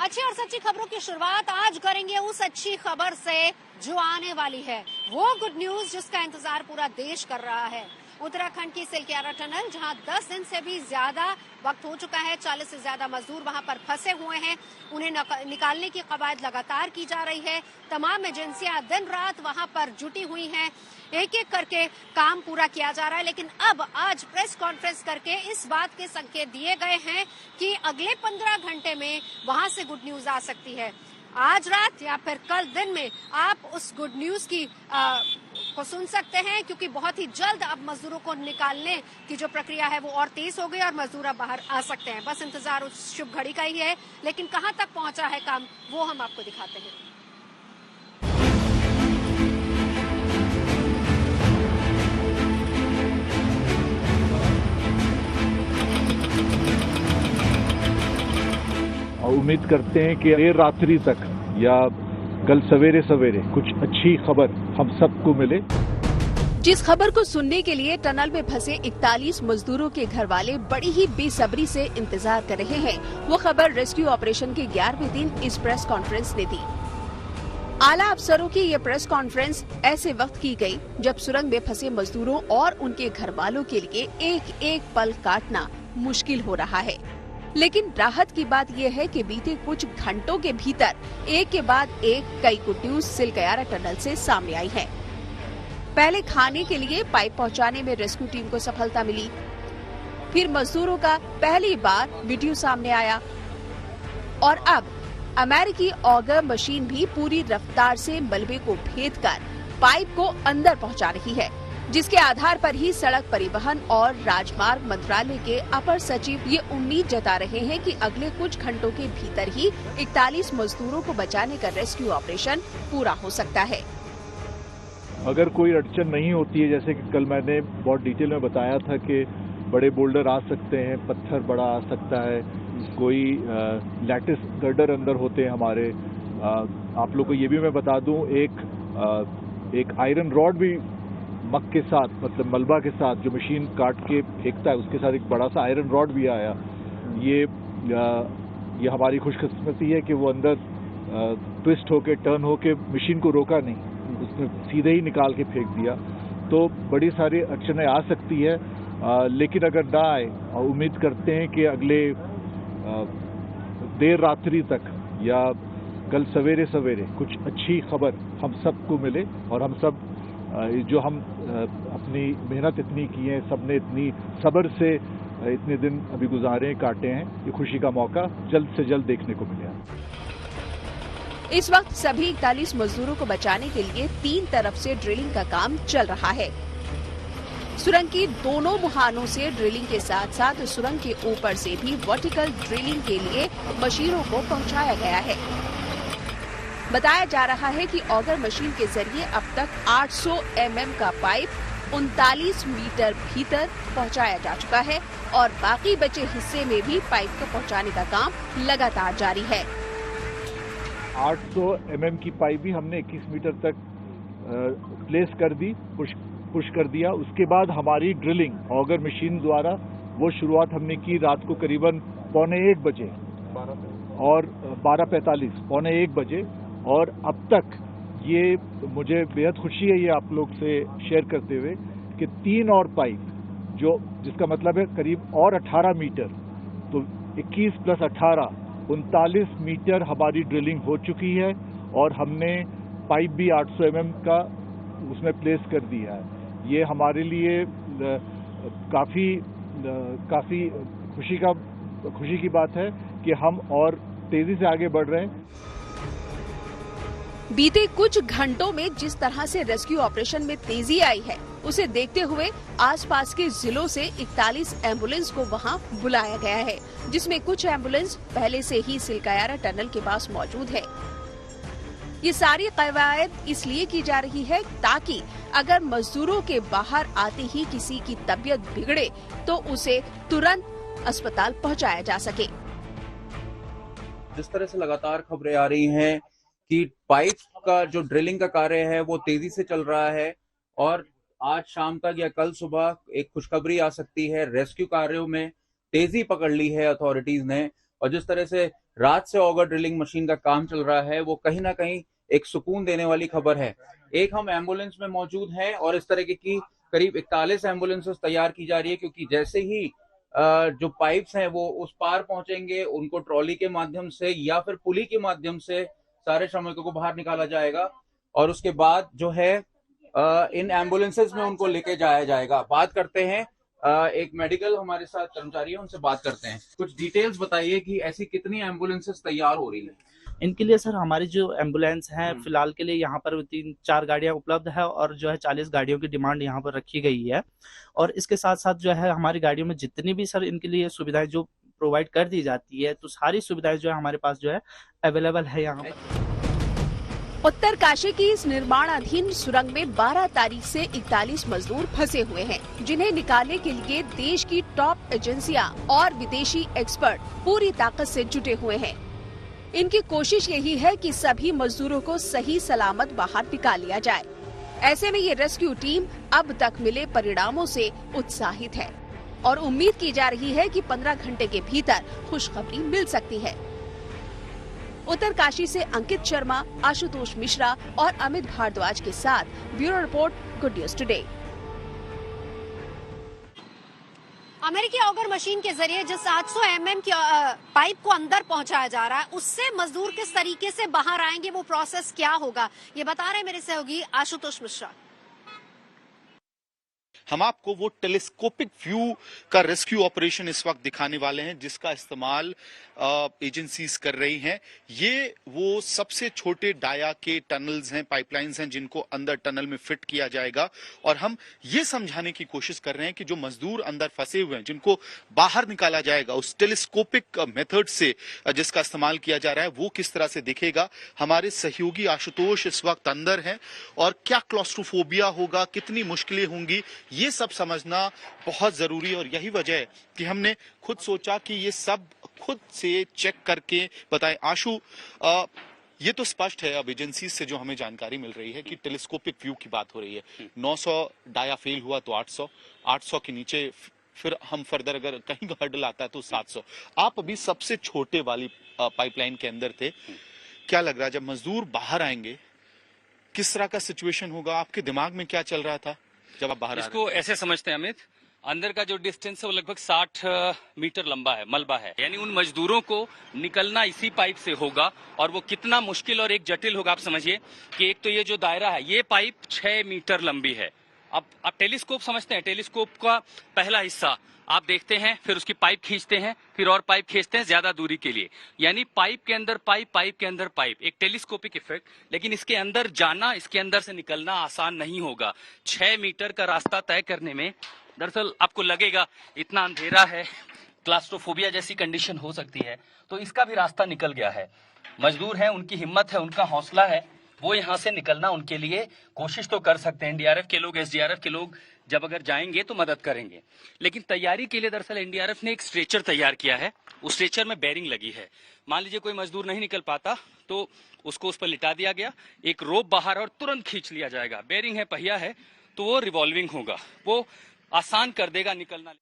अच्छी और सच्ची खबरों की शुरुआत आज करेंगे उस अच्छी खबर से जो आने वाली है। वो गुड न्यूज जिसका इंतजार पूरा देश कर रहा है। उत्तराखंड की सिलक्यारा टनल, जहां 10 दिन से भी ज्यादा वक्त हो चुका है, 40 से ज्यादा मजदूर वहां पर फंसे हुए हैं। उन्हें निकालने की कवायद लगातार की जा रही है। तमाम एजेंसियां दिन रात वहां पर जुटी हुई हैं। एक एक करके काम पूरा किया जा रहा है। लेकिन अब आज प्रेस कॉन्फ्रेंस करके इस बात के संकेत दिए गए हैं कि अगले 15 घंटे में वहां से गुड न्यूज आ सकती है। आज रात या फिर कल दिन में आप उस गुड न्यूज को सुन सकते हैं, क्योंकि बहुत ही जल्द अब मजदूरों को निकालने की जो प्रक्रिया है वो और तेज हो गई और मजदूर अब बाहर आ सकते हैं। बस इंतजार उस शुभ घड़ी का ही है। लेकिन कहां तक पहुंचा है काम, वो हम आपको दिखाते हैं। उम्मीद करते हैं कि देर रात्रि तक या कल सवेरे सवेरे कुछ अच्छी खबर हम सबको मिले। जिस खबर को सुनने के लिए टनल में फंसे 41 मजदूरों के घर वाले बड़ी ही बेसब्री से इंतजार कर रहे हैं, वो खबर रेस्क्यू ऑपरेशन के 11वें दिन इस प्रेस कॉन्फ्रेंस ने दी। आला अफसरों की ये प्रेस कॉन्फ्रेंस ऐसे वक्त की गई जब सुरंग में फंसे मजदूरों और उनके घर वालों के लिए एक एक पल काटना मुश्किल हो रहा है। लेकिन राहत की बात यह है कि बीते कुछ घंटों के भीतर एक के बाद एक कई गुड न्यूज सिलक्यारा टनल से सामने आई है। पहले खाने के लिए पाइप पहुंचाने में रेस्क्यू टीम को सफलता मिली। फिर मजदूरों का पहली बार वीडियो सामने आया और अब अमेरिकी ऑगर मशीन भी पूरी रफ्तार से मलबे को भेदकर पाइप को अंदर पहुंचा रही है, जिसके आधार पर ही सड़क परिवहन और राजमार्ग मंत्रालय के अपर सचिव ये उम्मीद जता रहे हैं कि अगले कुछ घंटों के भीतर ही 41 मजदूरों को बचाने का रेस्क्यू ऑपरेशन पूरा हो सकता है। अगर कोई अड़चन नहीं होती है, जैसे कि कल मैंने बहुत डिटेल में बताया था कि बड़े बोल्डर आ सकते हैं, पत्थर बड़ा आ सकता है, कोई लैटिस गर्डर अंदर होते हैं हमारे। आप लोग को ये भी मैं बता दूं, एक आयरन रॉड भी मक के साथ, मतलब मलबा के साथ जो मशीन काट के फेंकता है, उसके साथ एक बड़ा सा आयरन रॉड भी आया। ये हमारी खुशकिस्मती है कि वो अंदर ट्विस्ट होके टर्न होके मशीन को रोका नहीं, उसने सीधे ही निकाल के फेंक दिया। तो बड़ी सारी अड़चनें आ सकती है, लेकिन अगर ना आए, और उम्मीद करते हैं कि अगले देर रात्रि तक या कल सवेरे सवेरे कुछ अच्छी खबर हम सबको मिले और हम सब जो हम अपनी मेहनत इतनी की है, सबने इतनी सब्र से इतने दिन अभी गुजारे काटे हैं, ये खुशी का मौका जल्द से जल्द देखने को मिला। इस वक्त सभी 41 मजदूरों को बचाने के लिए 3 तरफ से ड्रिलिंग का काम चल रहा है। सुरंग की दोनों मुहानों से ड्रिलिंग के साथ साथ सुरंग के ऊपर से भी वर्टिकल ड्रिलिंग के लिए मशीनों को पहुंचाया गया है। बताया जा रहा है कि ऑगर मशीन के जरिए अब तक 800 mm का पाइप 39 मीटर भीतर पहुंचाया जा चुका है और बाकी बचे हिस्से में भी पाइप को पहुंचाने का काम लगातार जारी है। 800 mm की पाइप भी हमने 21 मीटर तक प्लेस कर दी, पुश कर दिया। उसके बाद हमारी ड्रिलिंग ऑगर मशीन द्वारा वो शुरुआत हमने की रात को करीबन 12:45 बजे और 12:45 12:45 बजे, और अब तक ये मुझे बेहद खुशी है ये आप लोग से शेयर करते हुए कि 3 और पाइप, जिसका मतलब है करीब और 18 मीटर, तो 21 + 18 39 मीटर हमारी ड्रिलिंग हो चुकी है और हमने पाइप भी 800 mm का उसमें प्लेस कर दिया है। ये हमारे लिए काफी खुशी की बात है कि हम और तेजी से आगे बढ़ रहे हैं। बीते कुछ घंटों में जिस तरह से रेस्क्यू ऑपरेशन में तेजी आई है, उसे देखते हुए आसपास के जिलों से 41 एम्बुलेंस को वहां बुलाया गया है, जिसमें कुछ एम्बुलेंस पहले से ही सिलक्यारा टनल के पास मौजूद है। ये सारी कवायद इसलिए की जा रही है ताकि अगर मजदूरों के बाहर आते ही किसी की तबीयत बिगड़े तो उसे तुरंत अस्पताल पहुंचाया जा सके। जिस तरह से लगातार खबरें आ रही हैं कि पाइप का जो ड्रिलिंग का कार्य है वो तेजी से चल रहा है और आज शाम तक या कल सुबह एक खुशखबरी आ सकती है। रेस्क्यू कार्यों में तेजी पकड़ ली है अथॉरिटीज ने, और जिस तरह से रात से ऑगर ड्रिलिंग मशीन का काम चल रहा है, वो कहीं ना कहीं एक सुकून देने वाली खबर है। एक हम एम्बुलेंस में मौजूद हैं और इस तरीके की करीब 41 एम्बुलेंसेस तैयार की जा रही है, क्योंकि जैसे ही जो पाइप्स हैं वो उस पार पहुंचेंगे, उनको ट्रॉली के माध्यम से या फिर पुली के माध्यम से सारे श्रमिकों को बाहर निकाला जाएगा और उसके बाद जो है इन एम्बुलेंसेस में उनको लेके जाया जाएगा। बात करते हैं, एक मेडिकल हमारे साथ कर्मचारी है, उनसे बात करते हैं। कुछ डिटेल्स बताइए कि ऐसी कितनी एम्बुलेंसेस तैयार हो रही है? इनके लिए सर हमारी जो एम्बुलेंस है फिलहाल के लिए यहाँ पर 3-4 गाड़ियाँ उपलब्ध है और जो है 40 गाड़ियों की डिमांड यहाँ पर रखी गई है। और इसके साथ साथ जो है हमारी गाड़ियों में जितनी भी सर इनके लिए सुविधाएं जो प्रोवाइड कर दी जाती है, तो सारी सुविधाएं जो है हमारे पास जो है अवेलेबल है यहाँ पर। उत्तरकाशी की इस निर्माणाधीन सुरंग में 12 तारीख से 41 मजदूर फंसे हुए हैं, जिन्हें निकालने के लिए देश की टॉप एजेंसियां और विदेशी एक्सपर्ट पूरी ताकत से जुटे हुए हैं। इनकी कोशिश यही है कि सभी मजदूरों को सही सलामत बाहर निकाल लिया जाए। ऐसे में ये रेस्क्यू टीम अब तक मिले परिणामों से उत्साहित है और उम्मीद की जा रही है कि 15 घंटे के भीतर खुशखबरी मिल सकती है। उत्तरकाशी से अंकित शर्मा, आशुतोष मिश्रा और अमित भारद्वाज के साथ bureau report, good news today. अमेरिकी ऑगर मशीन के जरिए जिस 800 mm की पाइप को अंदर पहुंचाया जा रहा है, उससे मजदूर किस तरीके से बाहर आएंगे, वो प्रोसेस क्या होगा, ये बता रहे हैं मेरे सहयोगी आशुतोष मिश्रा। हम आपको वो टेलीस्कोपिक व्यू का रेस्क्यू ऑपरेशन इस वक्त दिखाने वाले हैं, जिसका इस्तेमाल एजेंसीज कर रही हैं। ये वो सबसे छोटे डाया के टनल्स हैं, पाइपलाइंस हैं, जिनको अंदर टनल में फिट किया जाएगा। और हम ये समझाने की कोशिश कर रहे हैं कि जो मजदूर अंदर फंसे हुए हैं, जिनको बाहर निकाला जाएगा उस टेलीस्कोपिक मेथड से जिसका इस्तेमाल किया जा रहा है, वो किस तरह से दिखेगा। हमारे सहयोगी आशुतोष इस वक्त अंदर हैं और क्या क्लॉस्ट्रोफोबिया होगा, कितनी मुश्किलें होंगी, ये सब समझना बहुत जरूरी है। और यही वजह है कि हमने खुद सोचा कि ये सब खुद से चेक करके बताएं। आशु, ये तो स्पष्ट है अब एजेंसी से जो हमें जानकारी मिल रही है कि टेलीस्कोपिक व्यू की बात हो रही है। 900 डाया फेल हुआ तो 800 के नीचे फिर हम फर्दर अगर कहीं हर्डल आता है तो 700। आप अभी सबसे छोटे वाली पाइपलाइन के अंदर थे। क्या लग रहा है जब मजदूर बाहर आएंगे किस तरह का सिचुएशन होगा? आपके दिमाग में क्या चल रहा था जब आप बाहर? इसको ऐसे समझते हैं अमित, अंदर का जो डिस्टेंस है वो लगभग 60 मीटर लंबा है, मलबा है। यानी उन मजदूरों को निकलना इसी पाइप से होगा और वो कितना मुश्किल और एक जटिल होगा। आप समझिए कि एक तो ये जो दायरा है, ये पाइप 6 मीटर लंबी है। अब आप टेलीस्कोप समझते हैं, टेलीस्कोप का पहला हिस्सा आप देखते हैं, फिर उसकी पाइप खींचते हैं, फिर और पाइप खींचते हैं ज्यादा दूरी के लिए। यानी पाइप के अंदर पाइप, पाइप के अंदर पाइप, एक टेलीस्कोपिक इफेक्ट। लेकिन इसके अंदर जाना, इसके अंदर से निकलना आसान नहीं होगा। 6 मीटर का रास्ता तय करने में दरअसल आपको लगेगा इतना अंधेरा है, क्लास्ट्रोफोबिया जैसी कंडीशन हो सकती है, तो इसका भी रास्ता निकल गया है। मजदूर हैं, उनकी हिम्मत है, उनका हौसला है, वो यहाँ से निकलना उनके लिए कोशिश तो कर सकते हैं। एनडीआरएफ के लोग, एसडीआरएफ के लोग जब अगर जाएंगे तो मदद करेंगे। लेकिन तैयारी के लिए दरअसल एनडीआरएफ ने एक स्ट्रेचर तैयार किया है। उस स्ट्रेचर में बेरिंग लगी है। मान लीजिए कोई मजदूर नहीं निकल पाता तो उसको उस पर लिटा दिया गया, एक रोप बाहर और तुरंत खींच लिया जाएगा। बेरिंग है, पहिया है, तो वो रिवॉल्विंग होगा, वो आसान कर देगा निकलना।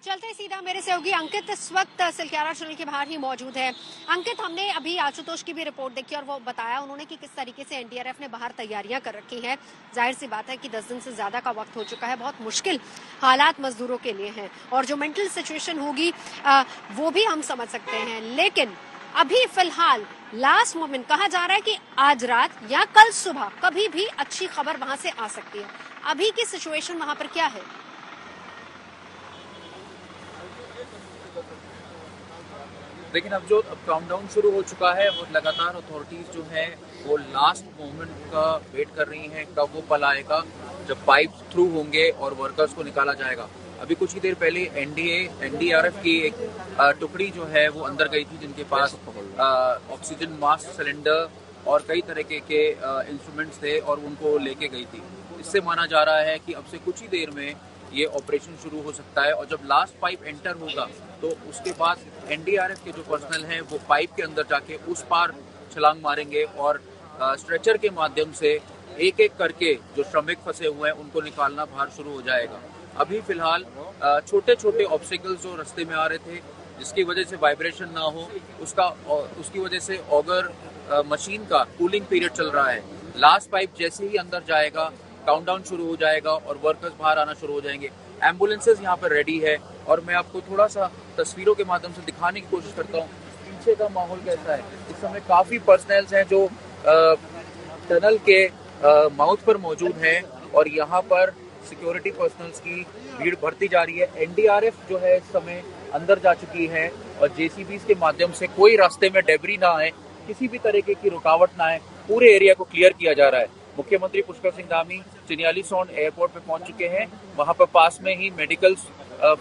चलते सीधा मेरे सहयोगी अंकित इस वक्त सिलक्यारा टनल के बाहर ही मौजूद है। अंकित, हमने अभी आशुतोष की भी रिपोर्ट देखी और वो बताया उन्होंने कि किस तरीके से एनडीआरएफ ने बाहर तैयारियां कर रखी हैं। जाहिर सी बात है कि 10 दिन से ज्यादा का वक्त हो चुका है, बहुत मुश्किल हालात मजदूरों के लिए हैं और जो मेंटल सिचुएशन होगी वो भी हम समझ सकते हैं। लेकिन अभी फिलहाल लास्ट मोमेंट कहा जा रहा है कि आज रात या कल सुबह कभी भी अच्छी खबर वहां से आ सकती है। अभी की सिचुएशन वहां पर क्या है? लेकिन अब काउंटडाउन शुरू हो चुका है और लगातार अथॉरिटीज जो है वो लास्ट मोमेंट का वेट कर रही हैं, कब वो पल आएगा जब पाइप थ्रू होंगे और वर्कर्स को निकाला जाएगा। अभी कुछ ही देर पहले एनडीआरएफ की एक टुकड़ी जो है वो अंदर गई थी, जिनके पास ऑक्सीजन मास्क, सिलेंडर और कई तरह के इंस्ट्रूमेंट्स थे और उनको लेके गई थी। इससे माना जा रहा है कि अब से कुछ ही देर में ये ऑपरेशन शुरू हो सकता है और जब लास्ट पाइप एंटर होगा तो उसके बाद एनडीआरएफ के जो पर्सनल हैं वो पाइप के अंदर जाके उस पार छलांग मारेंगे और स्ट्रेचर के माध्यम से एक एक करके जो श्रमिक फंसे हुए हैं उनको निकालना बाहर शुरू हो जाएगा। अभी फिलहाल छोटे छोटे ऑब्स्टिकल्स जो रास्ते में आ रहे थे जिसकी वजह से वाइब्रेशन ना हो, उसकी वजह से ऑगर मशीन का कूलिंग पीरियड चल रहा है। लास्ट पाइप जैसे ही अंदर जाएगा, काउंटडाउन शुरू हो जाएगा और वर्कर्स बाहर आना शुरू हो जाएंगे। एम्बुलेंसेज यहाँ पर रेडी है और मैं आपको थोड़ा सा तस्वीरों के माध्यम से दिखाने की कोशिश करता हूँ पीछे का माहौल कैसा है। इस समय काफी पर्सनल्स हैं जो टनल के माउथ पर मौजूद हैं और यहाँ पर सिक्योरिटी पर्सनल्स की भीड़ बढ़ती जा रही है। एनडीआरएफ जो है इस समय अंदर जा चुकी है और जेसीबीज के माध्यम से कोई रास्ते में डेब्री ना आए, किसी भी तरीके की रुकावट ना आए, पूरे एरिया को क्लियर किया जा रहा है। मुख्यमंत्री पुष्कर सिंह धामी चिन्यालीसौड़ एयरपोर्ट पे पहुंच चुके हैं। वहां पर पास में ही मेडिकल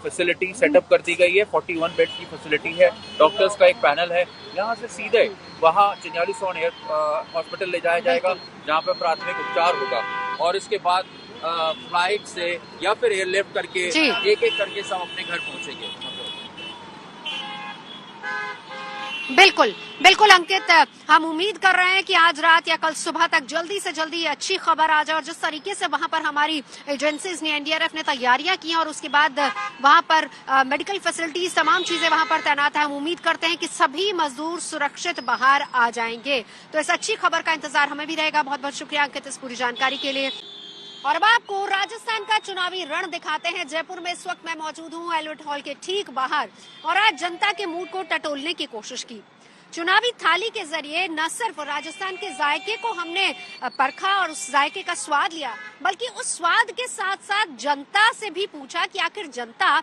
फैसिलिटी सेटअप कर दी गई है। 41 बेड की फैसिलिटी है, डॉक्टर्स का एक पैनल है। यहाँ से सीधे वहाँ चिन्यालीसौड़ हॉस्पिटल ले जाया जाएगा जहाँ पर प्राथमिक उपचार होगा और इसके बाद फ्लाइट से या फिर एयरलिफ्ट करके एक एक करके सब अपने घर पहुंचेंगे। बिल्कुल बिल्कुल अंकित, हम उम्मीद कर रहे हैं कि आज रात या कल सुबह तक जल्दी से जल्दी ये अच्छी खबर आ जाए और जिस तरीके से वहां पर हमारी एजेंसीज ने, एनडीआरएफ ने तैयारियां की और उसके बाद वहां पर मेडिकल फैसिलिटीज, तमाम चीजें वहां पर तैनात है। हम उम्मीद करते हैं कि सभी मजदूर सुरक्षित बाहर आ जाएंगे। तो इस अच्छी खबर का इंतजार हमें भी रहेगा। बहुत बहुत शुक्रिया अंकित इस पूरी जानकारी के लिए। और अब आपको राजस्थान का चुनावी रण दिखाते हैं। जयपुर में इस वक्त मैं मौजूद हूं एल्बर्ट हॉल के ठीक बाहर और आज जनता के मूड को टटोलने की कोशिश की। चुनावी थाली के जरिए न सिर्फ राजस्थान के जायके को हमने परखा और उस जायके का स्वाद लिया, बल्कि उस स्वाद के साथ साथ जनता से भी पूछा कि आखिर जनता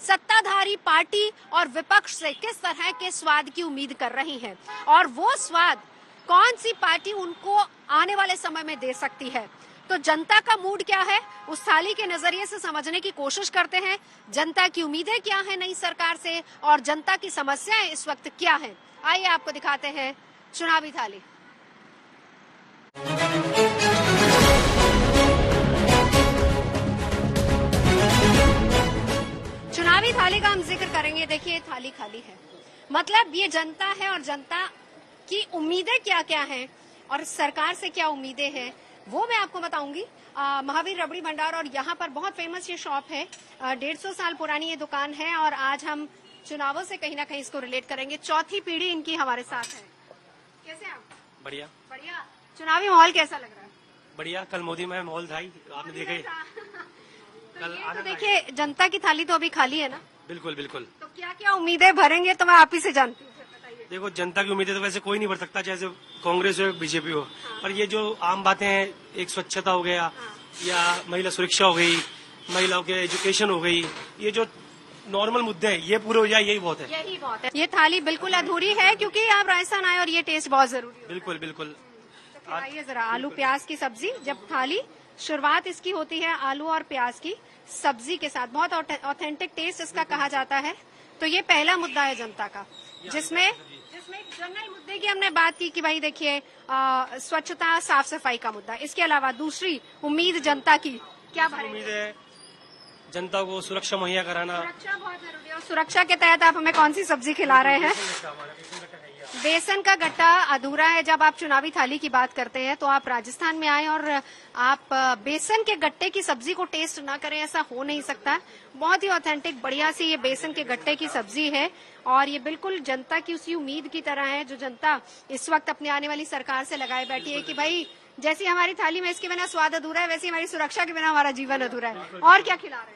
सत्ताधारी पार्टी और विपक्ष से किस तरह के स्वाद की उम्मीद कर रही है और वो स्वाद कौन सी पार्टी उनको आने वाले समय में दे सकती है। तो जनता का मूड क्या है, उस थाली के नजरिए से समझने की कोशिश करते हैं। जनता की उम्मीदें क्या है नई सरकार से और जनता की समस्याएं इस वक्त क्या हैं। आइए आपको दिखाते हैं चुनावी थाली। चुनावी थाली का हम जिक्र करेंगे। देखिए थाली खाली है, मतलब ये जनता है और जनता की उम्मीदें क्या क्या हैं और सरकार से क्या उम्मीदें हैं वो मैं आपको बताऊंगी। महावीर रबड़ी भंडार और यहाँ पर बहुत फेमस ये शॉप है, 150 साल पुरानी ये दुकान है और आज हम चुनावों से कहीं ना कहीं इसको रिलेट करेंगे। चौथी पीढ़ी इनकी हमारे साथ है। कैसे आप? बढ़िया बढ़िया। चुनावी माहौल कैसा लग रहा है? बढ़िया। कल मोदी में माहौल था ही, आपने देखा ही। कल तो देखिए जनता की थाली तो अभी खाली है ना। बिल्कुल बिल्कुल। तो क्या क्या उम्मीदें भरेंगे तो मैं आप ही से जानती हूँ। देखो जनता की उम्मीदें तो वैसे कोई नहीं भर सकता, चाहे कांग्रेस हो बीजेपी हो। पर ये जो आम बातें हैं, एक स्वच्छता हो गया या महिला सुरक्षा हो गई, महिलाओं के एजुकेशन हो गई, ये जो नॉर्मल मुद्दे हैं ये पूरे हो जाए यही बहुत है। यही बहुत है। ये थाली बिल्कुल अधूरी है क्योंकि आप राजस्थान आए और ये टेस्ट बहुत जरूरी है। बिल्कुल बिल्कुल। तो आइए जरा आलू प्याज की सब्जी, जब थाली शुरुआत इसकी होती है आलू और प्याज की सब्जी के साथ, बहुत ऑथेंटिक टेस्ट इसका कहा जाता है। तो ये पहला मुद्दा है जनता का, जिसमें जनरल मुद्दे की हमने बात की कि भाई देखिए स्वच्छता साफ सफाई का मुद्दा। इसके अलावा दूसरी उम्मीद जनता की क्या भरेंगे? उम्मीद है जनता को सुरक्षा मुहैया कराना। सुरक्षा बहुत जरूरी है और सुरक्षा के तहत आप हमें कौन सी सब्जी खिला रहे हैं? बेसन का गट्टा अधूरा है। जब आप चुनावी थाली की बात करते हैं तो आप राजस्थान में आए और आप बेसन के गट्टे की सब्जी को टेस्ट ना करें, ऐसा हो नहीं सकता। बहुत ही ऑथेंटिक बढ़िया सी ये बेसन के गट्टे की सब्जी है और ये बिल्कुल जनता की उसी उम्मीद की तरह है जो जनता इस वक्त अपनी आने वाली सरकार से लगाए बैठी है कि भाई जैसी हमारी थाली में इसके बिना स्वाद अधूरा है, वैसी हमारी सुरक्षा के बिना हमारा जीवन अधूरा है। और क्या खिला रहे हैं?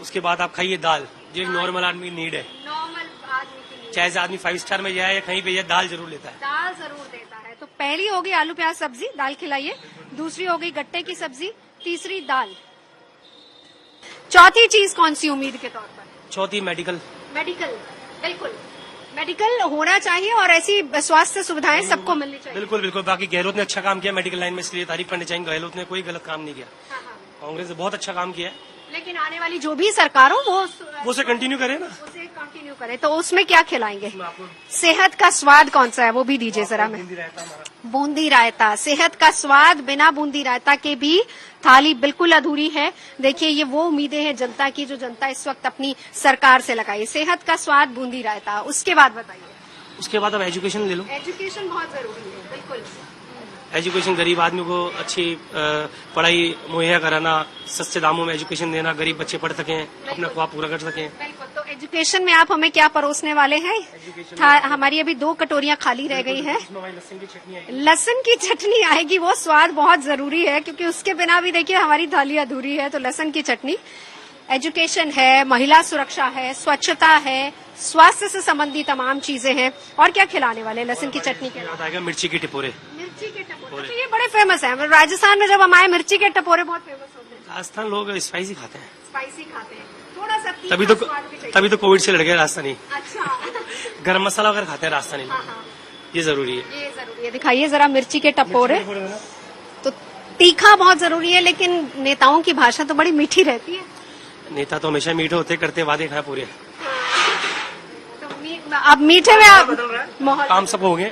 उसके बाद आप खाइए दाल, जो एक नॉर्मल आदमी की नीड है। नॉर्मल आदमी की नीड, चाहे आदमी 5 स्टार में जाए या कहीं पे जाए, दाल जरूर लेता है। दाल जरूर देता है। तो पहली हो गई आलू प्याज सब्जी, दाल खिलाइए। दूसरी हो गई गट्टे की सब्जी, तीसरी दाल। चौथी चीज कौन सी उम्मीद के तौर पर? चौथी मेडिकल। मेडिकल, बिल्कुल मेडिकल होना चाहिए और ऐसी स्वास्थ्य सुविधाएं सबको मिलनी चाहिए। बिल्कुल बिल्कुल। बाकी गहलोत ने अच्छा काम किया मेडिकल लाइन में, इसलिए तारीफ करनी चाहिए। गहलोत ने कोई गलत काम नहीं किया। कांग्रेस ने बहुत अच्छा काम किया है। लेकिन आने वाली जो भी सरकार हो वो उसे कंटिन्यू करे ना, उसे कंटिन्यू करे। तो उसमें क्या खिलाएंगे? सेहत का स्वाद कौन सा है वो भी दीजिए जरा। मैं बूंदी रायता, सेहत का स्वाद बिना बूंदी रायता के भी थाली बिल्कुल अधूरी है। देखिए ये वो उम्मीदें हैं जनता की जो जनता इस वक्त अपनी सरकार से लगाई। सेहत का स्वाद, बूंदी रायता। उसके बाद बताइए। उसके बाद अब एजुकेशन ले लो। एजुकेशन बहुत जरूरी है। बिल्कुल एजुकेशन, गरीब आदमी को अच्छी पढ़ाई मुहैया कराना, सस्ते दामों में एजुकेशन देना, गरीब बच्चे पढ़ सकें, अपना ख्वाब पूरा कर सकें। बिल्कुल। तो एजुकेशन में आप हमें क्या परोसने वाले हैं? हमारी अभी 2 कटोरियां खाली रह गई हैं। लहसुन की चटनी आएगी, वो स्वाद बहुत जरूरी है क्योंकि उसके बिना भी देखिए हमारी थाली अधूरी है। तो लहसुन की चटनी, एजुकेशन है, महिला सुरक्षा है, स्वच्छता है, स्वास्थ्य से संबंधी तमाम चीजें हैं। और क्या खिलाने वाले लहसुन की चटनी के? आएगा मिर्ची के टपोरे। मिर्ची के टपोरे तो ये बड़े फेमस है राजस्थान में। जब हम आए, मिर्ची के टपोरे बहुत फेमस होते हैं। राजस्थान लोग स्पाइसी खाते हैं। स्पाइसी खाते हैं, थोड़ा सा तभी तो कोविड से लड़ गए राजस्थानी। अच्छा। गरम मसाला वगैरह खाते हैं राजस्थानी। हाँ। ये जरूरी है। ये जरूरी है। दिखाइए जरा मिर्ची के टपोरे। तो तीखा बहुत जरूरी है, लेकिन नेताओं की भाषा तो बड़ी मीठी रहती है। नेता तो हमेशा मीठे होते, करते वादे खाए पूरे। तो अब मीठे में आप काम सब हो गए,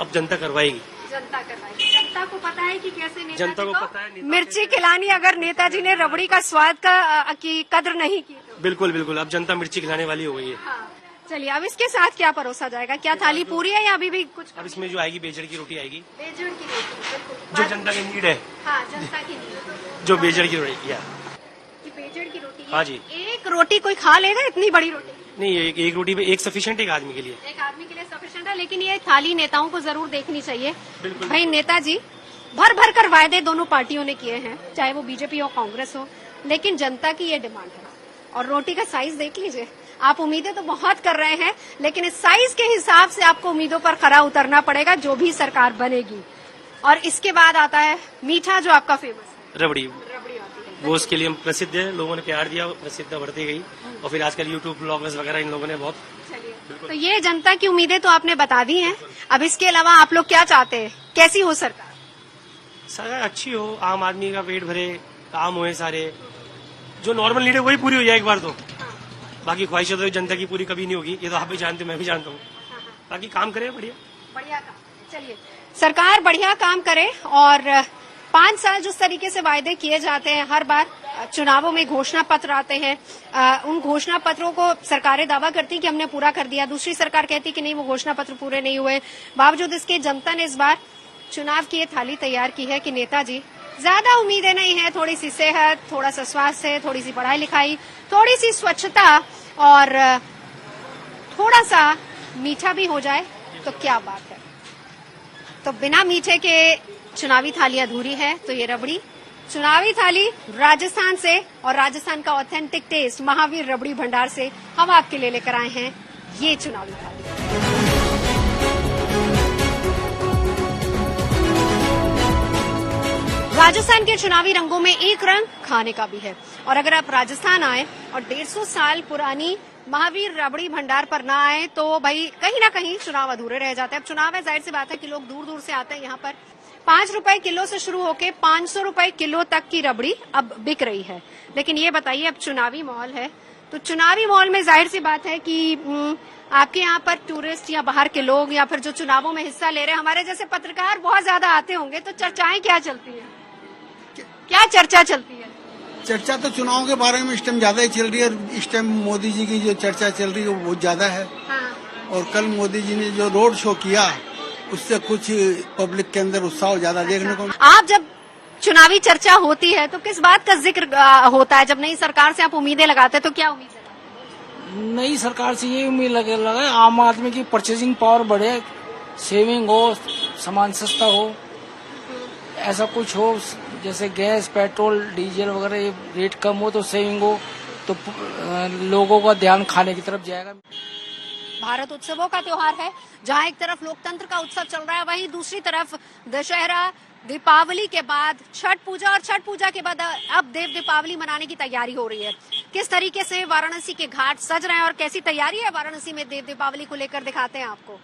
अब जनता करवाएगी। जनता को पता है कि कैसे जनता को पता है मिर्ची खिलानी, अगर नेताजी ने रबड़ी का स्वाद की कद्र नहीं की तो। बिल्कुल बिल्कुल, अब जनता मिर्ची खिलाने वाली हो गई है। हाँ। चलिए, अब इसके साथ क्या परोसा जाएगा? क्या थाली पूरी है या अभी भी कुछ? अब इसमें जो आएगी बेजड़ की रोटी आएगी। बेजड़ की रोटी, जो जनता की नीड है। हाँ, जनता की नीड, जो बेजड़ की रोटी है। बेजड़ की रोटी। हाँ जी। एक रोटी कोई खा लेगा? इतनी बड़ी रोटी नहीं, एक रोटी पे एक सफिशिएंट, एक आदमी के लिए। एक आदमी के लिए सफिशिएंट है, लेकिन ये थाली नेताओं को जरूर देखनी चाहिए। भाई नेताजी भर भर कर वायदे दोनों पार्टियों ने किए हैं, चाहे वो बीजेपी हो कांग्रेस हो, लेकिन जनता की ये डिमांड है। और रोटी का साइज देख लीजिए। आप उम्मीदें तो बहुत कर रहे हैं, लेकिन इस साइज के हिसाब से आपको उम्मीदों पर खरा उतरना पड़ेगा, जो भी सरकार बनेगी। और इसके बाद आता है मीठा, जो आपका फेमस है, रबड़ी। वो उसके लिए प्रसिद्ध है, लोगों ने प्यार दिया, प्रसिद्धता बढ़ती गई। और फिर आजकल यूट्यूब ब्लॉगर्स वगैरह इन लोगों ने बहुत। तो ये जनता की उम्मीदें तो आपने बता दी हैं। अब इसके अलावा आप लोग क्या चाहते हैं? कैसी हो सरकार? सरकार अच्छी हो, आम आदमी का पेट भरे, काम हुए सारे, जो नॉर्मल नीड है वही पूरी हो जाए एक बार तो। बाकी ख्वाहिशें तो जनता की पूरी कभी नहीं होगी, ये तो आप भी जानते हो, मैं भी जानता हूँ। बाकी काम करे बढ़िया काम। चलिए, सरकार बढ़िया काम करे। और 5 साल जिस तरीके से वायदे किए जाते हैं, हर बार चुनावों में घोषणा पत्र आते हैं, उन घोषणा पत्रों को सरकारें दावा करती हैं कि हमने पूरा कर दिया, दूसरी सरकार कहती कि नहीं, वो घोषणा पत्र पूरे नहीं हुए। बावजूद इसके जनता ने इस बार चुनाव की ये थाली तैयार की है कि नेताजी, ज्यादा उम्मीदें नहीं है, थोड़ी सी सेहत, थोड़ा सा स्वास्थ्य, थोड़ी सी पढ़ाई लिखाई, थोड़ी सी स्वच्छता और थोड़ा सा मीठा भी हो जाए तो क्या बात है। तो बिना मीठे के चुनावी थाली अधूरी है। तो ये रबड़ी चुनावी थाली राजस्थान से, और राजस्थान का ऑथेंटिक टेस्ट महावीर रबड़ी भंडार से हम आपके लिए लेकर आए हैं ये चुनावी थाली। राजस्थान के चुनावी रंगों में एक रंग खाने का भी है। और अगर आप राजस्थान आए और 150 साल पुरानी महावीर रबड़ी भंडार पर ना आए तो भाई कहीं ना कहीं चुनाव अधूरे रह जाते हैं। अब चुनाव है, जाहिर सी बात है कि लोग दूर दूर से आते हैं यहाँ पर। 5 रुपए किलो से शुरू होके 500 रुपए किलो तक की रबड़ी अब बिक रही है। लेकिन ये बताइए, अब चुनावी माहौल है, तो चुनावी माहौल में जाहिर सी बात है कि आपके यहाँ पर टूरिस्ट या बाहर के लोग या फिर जो चुनावों में हिस्सा ले रहे हैं, हमारे जैसे पत्रकार बहुत ज्यादा आते होंगे, तो चर्चाएं क्या चलती है? क्या चर्चा चलती है? चर्चा तो चुनाव के बारे में इस टाइम ज्यादा ही चल रही है। इस टाइम मोदी जी की जो चर्चा चल रही है वो बहुत ज्यादा है। हाँ। और कल मोदी जी ने जो रोड शो किया, उससे कुछ पब्लिक के अंदर उत्साह ज्यादा देखने को। आप जब चुनावी चर्चा होती है तो किस बात का जिक्र होता है? जब नई सरकार से आप उम्मीदें लगाते हैं तो क्या उम्मीद है? नई सरकार से ये उम्मीद लगे आम आदमी की परचेजिंग पावर बढ़े, सेविंग हो, सामान सस्ता हो, ऐसा कुछ हो, जैसे गैस, पेट्रोल, डीजल वगैरह रेट कम हो तो सेविंग हो, तो लोगों का ध्यान खाने की तरफ जाएगा। भारत उत्सवों का त्योहार है, जहां एक तरफ लोकतंत्र का उत्सव चल रहा है, वहीं दूसरी तरफ दशहरा, दीपावली के बाद छठ पूजा, और छठ पूजा के बाद अब देव दीपावली मनाने की तैयारी हो रही है। किस तरीके से वाराणसी के घाट सज रहे हैं और कैसी तैयारी है वाराणसी में देव दीपावली को लेकर, दिखाते हैं आपको।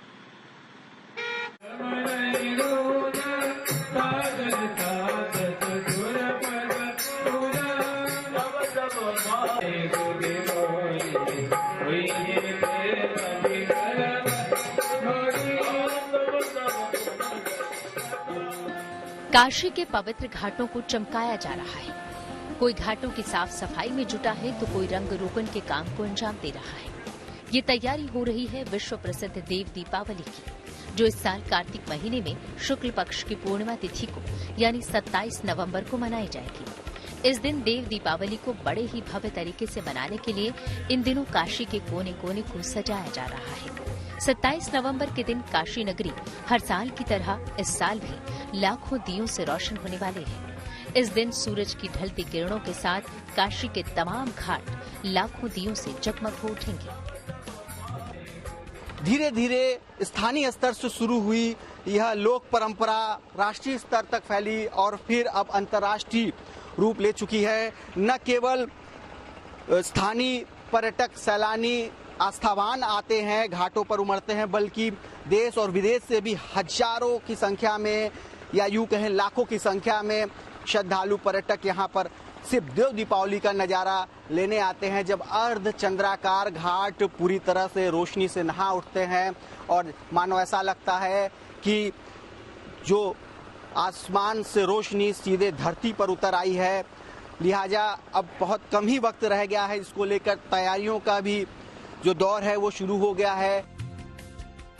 काशी के पवित्र घाटों को चमकाया जा रहा है। कोई घाटों की साफ सफाई में जुटा है तो कोई रंग रोगन के काम को अंजाम दे रहा है। ये तैयारी हो रही है विश्व प्रसिद्ध देव दीपावली की, जो इस साल कार्तिक महीने में शुक्ल पक्ष की पूर्णिमा तिथि को यानी 27 नवंबर को मनाई जाएगी। इस दिन देव दीपावली को बड़े ही भव्य तरीके से मनाने के लिए इन दिनों काशी के कोने कोने को सजाया जा रहा है। 27 नवंबर के दिन काशी नगरी हर साल की तरह इस साल भी लाखों दियों से रोशन होने वाले हैं। इस दिन सूरज की ढलती किरणों के साथ काशी के तमाम घाट लाखों दियों से जगमग हो उठेंगे। धीरे धीरे स्थानीय स्तर से शुरू हुई यह लोक परंपरा राष्ट्रीय स्तर तक फैली और फिर अब अंतर्राष्ट्रीय रूप ले चुकी है। न केवल स्थानीय पर्यटक सैलानी आस्थावान आते हैं, घाटों पर उमड़ते हैं, बल्कि देश और विदेश से भी हजारों की संख्या में या यूं कहें लाखों की संख्या में श्रद्धालु पर्यटक यहाँ पर सिर्फ देव दीपावली का नज़ारा लेने आते हैं, जब अर्ध चंद्राकार घाट पूरी तरह से रोशनी से नहा उठते हैं और मानो ऐसा लगता है कि जो आसमान से रोशनी सीधे धरती पर उतर आई है। लिहाजा अब बहुत कम ही वक्त रह गया है, इसको लेकर तैयारियों का भी जो दौर है वो शुरू हो गया है।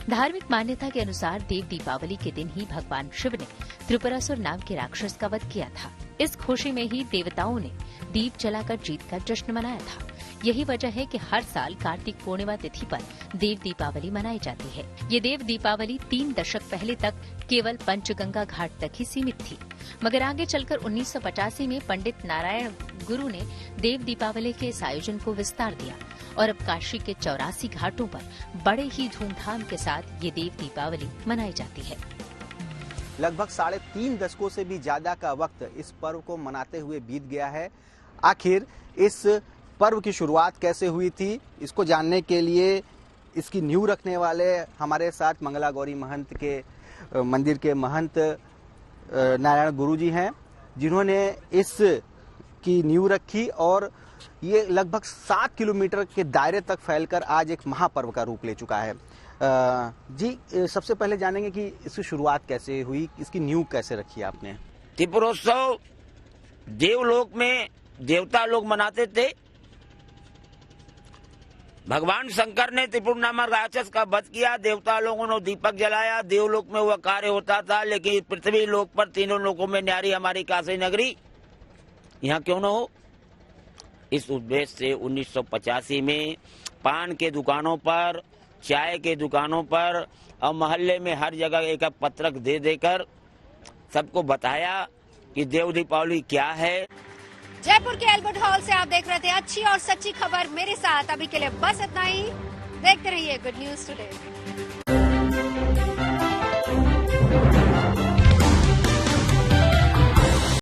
धार्मिक मान्यता के अनुसार देव दीपावली के दिन ही भगवान शिव ने त्रिपुरासुर नाम के राक्षस का वध किया था। इस खुशी में ही देवताओं ने दीप जलाकर जीत का जश्न मनाया था। यही वजह है कि हर साल कार्तिक पूर्णिमा तिथि पर देव दीपावली मनाई जाती है। ये देव दीपावली 3 दशक पहले तक केवल पंचगंगा घाट तक ही सीमित थी, मगर आगे चलकर 1985 में पंडित नारायण गुरु ने देव दीपावली के इस आयोजन को विस्तार दिया और अब काशी के 84 घाटों पर बड़े ही धूमधाम के साथ ये देव दीपावली मनाई जाती है। लगभग 3.5 दशकों से भी ज्यादा का वक्त इस पर्व को मनाते हुए बीत गया है। आखिर इस पर्व की शुरुआत कैसे हुई थी, इसको जानने के लिए इसकी नींव रखने वाले हमारे साथ मंगला गौरी महंत के मंदिर के महंत नारायण गुरु जी हैं, जिन्होंने इस की नींव रखी और ये लगभग 7 किलोमीटर के दायरे तक फैलकर आज एक महापर्व का रूप ले चुका है। जी, सबसे पहले जानेंगे कि इसकी शुरुआत कैसे हुई, इसकी नींव कैसे रखी आपने? त्रिपुरोत्सव देवलोक में देवता लोग मनाते थे। भगवान शंकर ने त्रिपुर नामक राक्षस का वध किया, देवता लोगों ने दीपक जलाया, देवलोक में वह कार्य होता था। लेकिन पृथ्वी लोक पर तीनों लोकों में न्यारी हमारी काशी नगरी, यहाँ क्यों न हो। इस उद्देश्य से 1985 में पान के दुकानों पर, चाय के दुकानों पर और मोहल्ले में हर जगह एक पत्रक दे देकर सबको बताया कि देव दीपावली क्या है। जयपुर के एल्बर्ट हॉल से आप देख रहे थे अच्छी और सच्ची खबर मेरे साथ। अभी के लिए बस इतना ही। देखते रहिए गुड न्यूज टुडे।